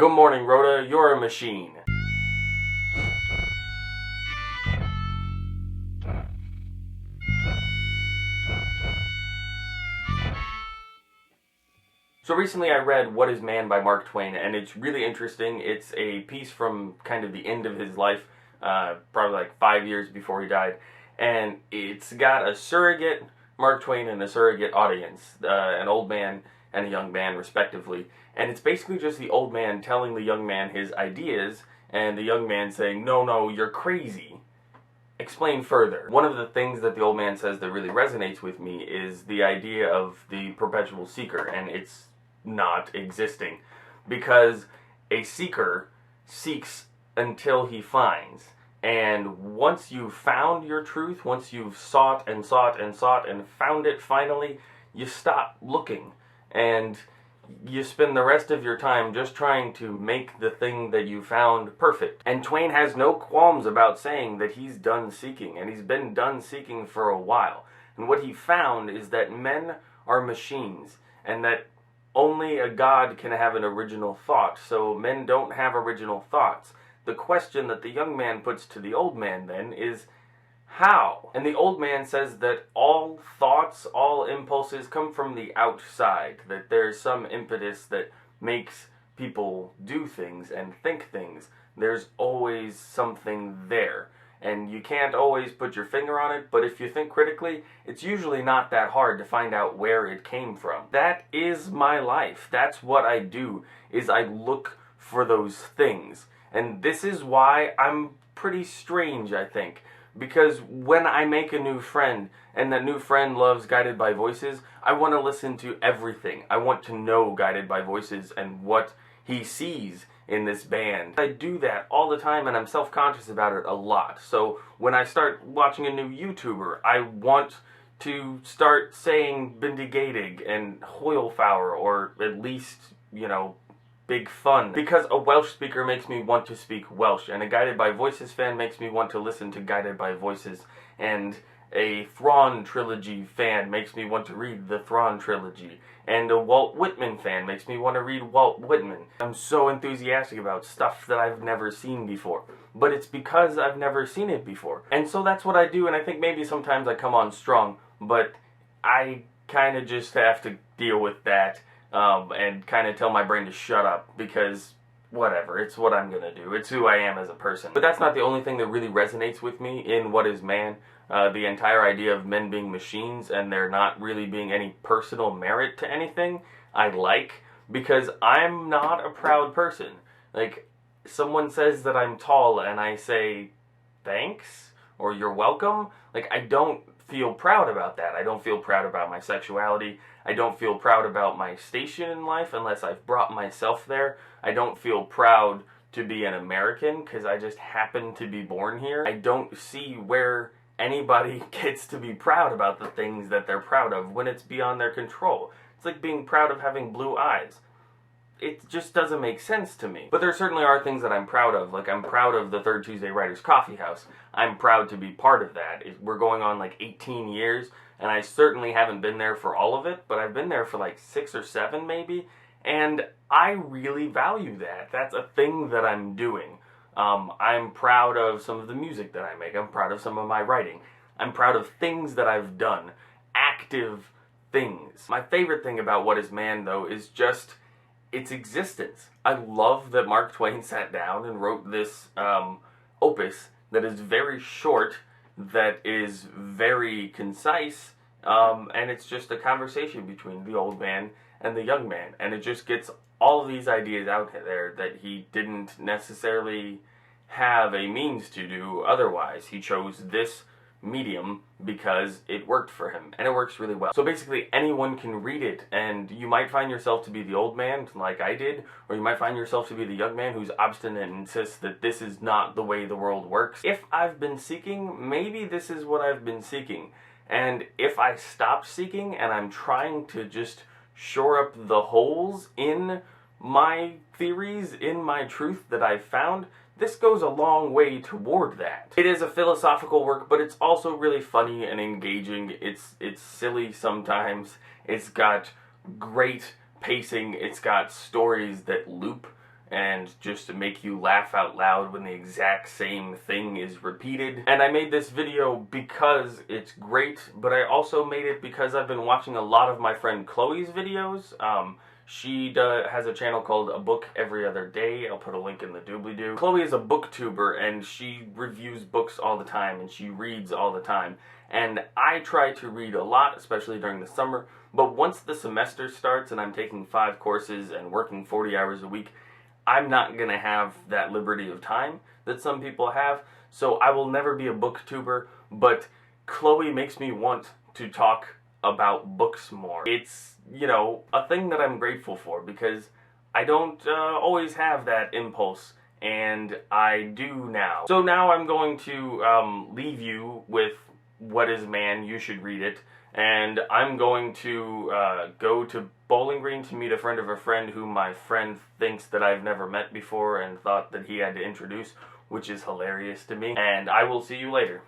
Good morning, Rhoda. You're a machine. So recently I read What is Man by Mark Twain, and it's really interesting. It's a piece from kind of the end of his life, probably like 5 years before he died, and it's got a surrogate Mark Twain and a surrogate audience, an old man and a young man respectively, and it's basically just the old man telling the young man his ideas, and the young man saying, no, you're crazy. Explain further. One of the things that the old man says that really resonates with me is the idea of the perpetual seeker, and it's not existing, because a seeker seeks until he finds, and once you've found your truth, once you've sought and sought and sought and found it finally, you stop looking and you spend the rest of your time just trying to make the thing that you found perfect. And Twain has no qualms about saying that he's done seeking, and he's been done seeking for a while. And what he found is that men are machines, and that only a god can have an original thought, so men don't have original thoughts. The question that the young man puts to the old man then is, how? And the old man says that all thoughts, all impulses come from the outside, that there's some impetus that makes people do things and think things. There's always something there. And you can't always put your finger on it, but if you think critically, it's usually not that hard to find out where it came from. That is my life. That's what I do, is I look for those things. And this is why I'm pretty strange, I think. Because when I make a new friend, and that new friend loves Guided by Voices, I want to listen to everything. I want to know Guided by Voices and what he sees in this band. I do that all the time, and I'm self-conscious about it a lot. So when I start watching a new YouTuber, I want to start saying Bendigadig and Hoylfowler, or at least, Big Fun, because a Welsh speaker makes me want to speak Welsh, and a Guided by Voices fan makes me want to listen to Guided by Voices, and a Thrawn trilogy fan makes me want to read the Thrawn trilogy, and a Walt Whitman fan makes me want to read Walt Whitman. I'm so enthusiastic about stuff that I've never seen before, but it's because I've never seen it before. And so that's what I do, and I think maybe sometimes I come on strong, but I kind of just have to deal with that. And kind of tell my brain to shut up, because whatever, it's what I'm gonna do. It's who I am as a person. But that's not the only thing that really resonates with me in What is Man. The entire idea of men being machines and there not really being any personal merit to anything, I like, because I'm not a proud person. Like, someone says that I'm tall and I say, thanks, or you're welcome. Like, I don't feel proud about that. I don't feel proud about my sexuality. I don't feel proud about my station in life unless I've brought myself there. I don't feel proud to be an American because I just happen to be born here. I don't see where anybody gets to be proud about the things that they're proud of when it's beyond their control. It's like being proud of having blue eyes. It just doesn't make sense to me. But there certainly are things that I'm proud of. Like, I'm proud of the Third Tuesday Writers Coffee House. I'm proud to be part of that. We're going on like 18 years, and I certainly haven't been there for all of it, but I've been there for like 6 or 7 maybe, and I really value that. That's a thing that I'm doing. I'm proud of some of the music that I make. I'm proud of some of my writing. I'm proud of things that I've done. Active things. My favorite thing about What is Man, though, is just its existence. I love that Mark Twain sat down and wrote this opus that is very short, that is very concise, and it's just a conversation between the old man and the young man, and it just gets all of these ideas out there that he didn't necessarily have a means to do otherwise. He chose this medium because it worked for him, and it works really well. So basically anyone can read it, and you might find yourself to be the old man like I did, or you might find yourself to be the young man who's obstinate and insists that this is not the way the world works. If I've been seeking, maybe this is what I've been seeking, and if I stop seeking and I'm trying to just shore up the holes in my theories, in my truth that I've found, this goes a long way toward that. It is a philosophical work, but it's also really funny and engaging. It's silly sometimes. It's got great pacing. It's got stories that loop and just to make you laugh out loud when the exact same thing is repeated. And I made this video because it's great, but I also made it because I've been watching a lot of my friend Chloe's videos. She has a channel called A Book Every Other Day. I'll put a link in the doobly-doo. Chloe is a booktuber, and she reviews books all the time, and she reads all the time. And I try to read a lot, especially during the summer, but once the semester starts and I'm taking 5 courses and working 40 hours a week, I'm not going to have that liberty of time that some people have, so I will never be a booktuber, but Chloe makes me want to talk about books more. It's, you know, a thing that I'm grateful for, because I don't always have that impulse, and I do now. So now I'm going to leave you with What is Man? You Should Read It, and I'm going to go to Bowling Green to meet a friend of a friend who my friend thinks that I've never met before and thought that he had to introduce, which is hilarious to me, and I will see you later.